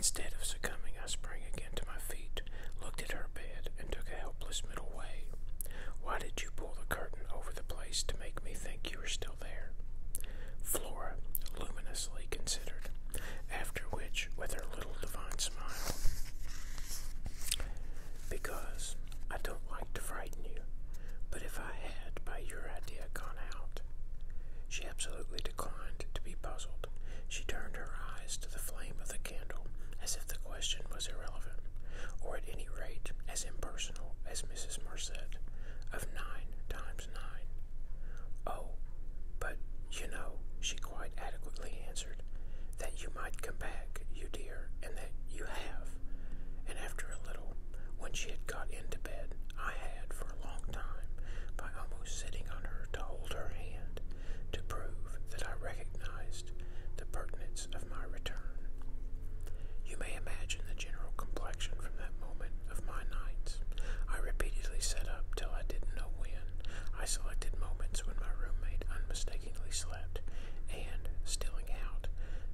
Instead of succumbing, I sprang again to my feet, looked at her bed, and took a helpless middle way. Why did you pull the curtain over the place to make me think you were still there? Flora luminously considered, after which, with her little divine smile, because I don't like to frighten you, but if I had, by your idea, gone out. She absolutely declined to be puzzled. She turned her eyes to the flame of the candle, as if the question was irrelevant, or at any rate as impersonal as Mrs. Merced, of 9 times 9. Oh, but, you know, she quite adequately answered, that you might come back, you dear, and that you have. And after a little, when she had got into bed, I had, for a long time, by almost sitting on her to hold her hand, to prove that I recognized the pertinence of my return. You may imagine the general complexion from that moment of my nights. I repeatedly sat up till I didn't know when. I selected moments when my roommate unmistakably slept, and, stealing out,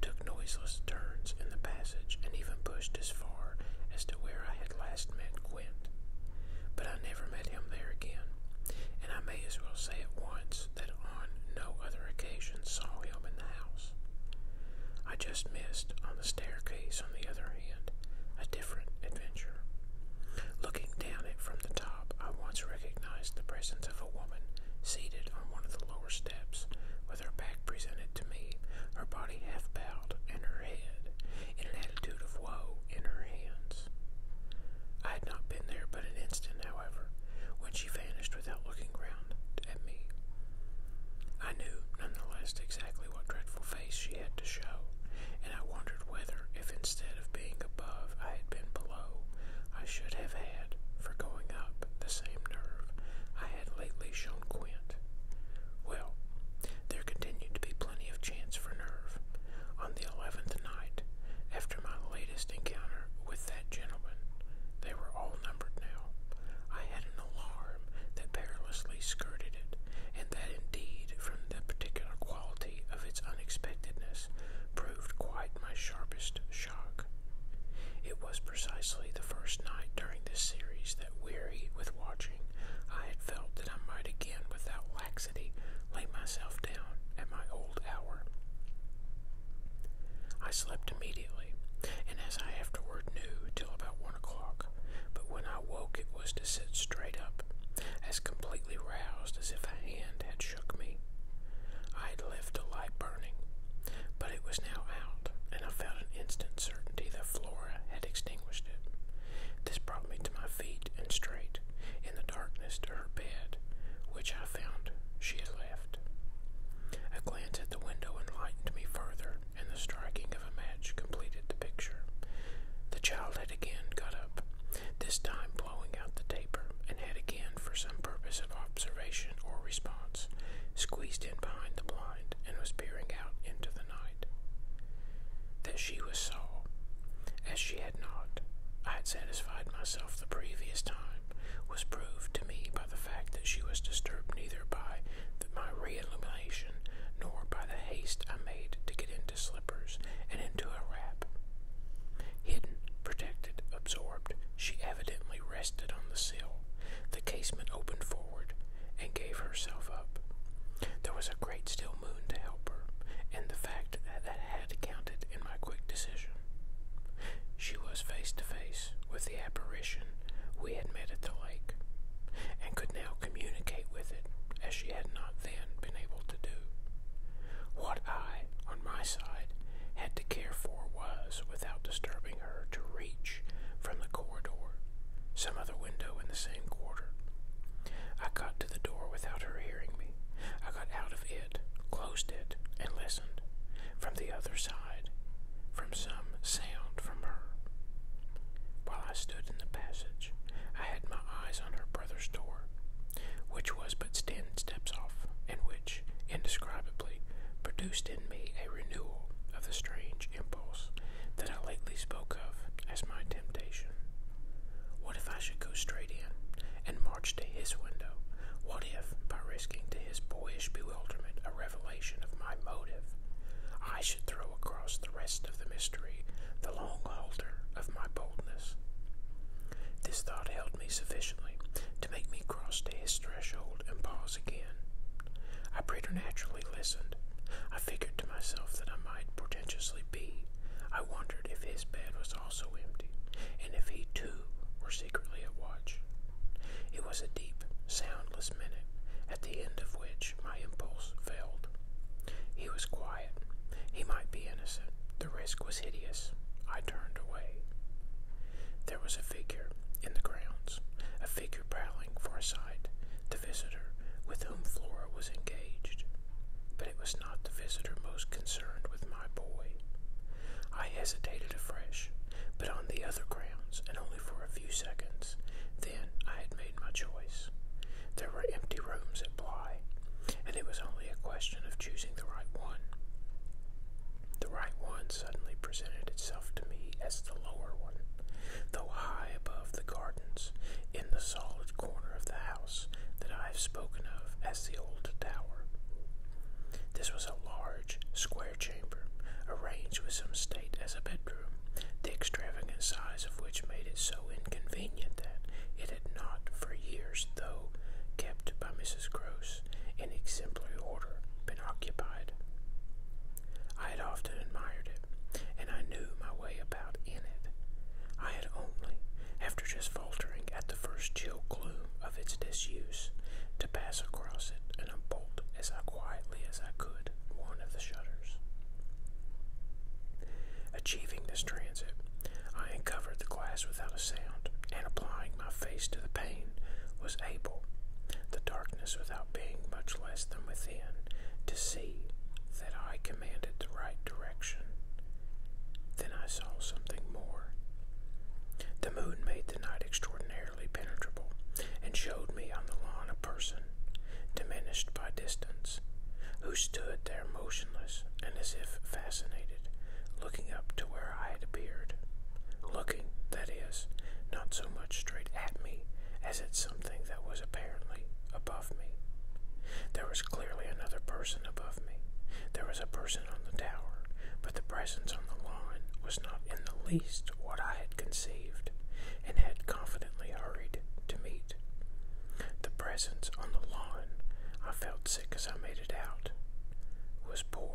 took noiseless turns in the passage, and even pushed as far as to where I had last met Quint. But I never met him there again, and I may as well say at once that on no other occasion saw him in the house. I just missed, on the staircase on the other hand, a different adventure. Looking down it from the top, I once recognized the presence of a woman seated on one of the lower steps, with her back presented to me, her body half bowed, and her head, in an attitude of woe, in her hands. I had not been there but an instant, however, when she vanished without looking round at me. I knew, nonetheless, exactly what dreadful face she had to show, and I wondered whether, if instead of being above I had been below, I should have had, for going up, the same nerve I had lately shown Quint. Well, there continued to be plenty of chance for nerve. On the 11th night, after my latest encounter with that gentleman, they were all numbered now, I had an alarm that perilously skirted it, and that indeed, from the particular quality of its unexpectedness, proved quite my sharpest shock. It was precisely the first night during this series that, weary with watching, I had felt that I might again, without laxity, lay myself down at my old hour. I slept immediately, and as I afterward knew, till about 1 o'clock, but when I woke it was to sit straight up, as completely roused as if a hand had shook me. I had left a light burning, but it was now out, and I felt an instant certainty that Flora had extinguished it. This brought me to my feet and straight, in the darkness, to her bed, which I found she had left. A glance at the window enlightened me further, and the striking of a match completed the picture. The child had again got up, this time blowing out the taper, and had again, for some purpose of observation or response, squeezed in behind the blind, and was peering out into the night. That she was saw, as she had not, I had satisfied myself the previous time, was proved to me by the fact that she was disturbed neither by my re-illumination, nor by the haste I made to get into slippers and into a wrap. Hidden, protected, absorbed, she evidently rested on the sill. The casement opened forward, and gave herself up. There was a great still moon to help her, and the fact that had counted in my quick decision. She was face to face with the apparition we had met at the lake, and could now communicate with it, as she had not then been able to do. What I, on my side, had to care for was, without disturbing her, to reach from the corridor some other window in the same quarter. I got to the door without her hearing me. I got out of it, closed it, and listened, from the other side, from some sound from her. While I stood in the passage, I had my eyes on her brother's door, which was but 10 steps off, and which, indescribably, produced in me a renewal of the strange impulse that I lately spoke of as my temptation. What if I should go straight in and march to his window? What if, by risking to his boyish bewilderment a revelation of my motive, I should throw across sufficiently to make me cross to his threshold and pause again. I preternaturally listened. I figured to myself that I might portentously be. I wondered if his bed was also empty, and if he too were secretly at watch. It was a deep, soundless minute, at the end of which my impulse failed. He was quiet. He might be innocent. The risk was hideous. I turned away. There was a figure in the grounds, a figure prowling for a sight, the visitor with whom Flora was engaged. But it was not the visitor most concerned with my boy. I hesitated afresh, but on the other grounds, and only for a few seconds. Then I had made my choice. There were empty rooms at Bly, and it was only a question of choosing the right one. The right one suddenly presented itself to me as the lower one, though high above the gardens, in the solid corner of the house that I have spoken of as the old tower. This was a large, square chamber, arranged with some state as a bedroom, the extravagant size of which made it so inconvenient that it had not for years, though kept by Mrs. Gross in exemplary order, been occupied. I had often admired it, and I knew my way about in it. I had only, after just faltering at the first chill gloom of its disuse, to pass across it and unbolt as quietly as I could one of the shutters. Achieving this transit, I uncovered the glass without a sound, and applying my face to the pane, was able, the darkness without being much less than within, to see that I commanded the right direction. Then I saw something more. The moon made the night extraordinarily penetrable, and showed me on the lawn a person, diminished by distance, who stood there motionless and as if fascinated, looking up to where I had appeared. Looking, that is, not so much straight at me as at something that was apparently above me. There was clearly another person above me. There was a person on the tower, but the presence on the lawn was not in the least what I had conceived, and had confidently hurried to meet. The presence on the lawn, I felt sick as I made it out, was poor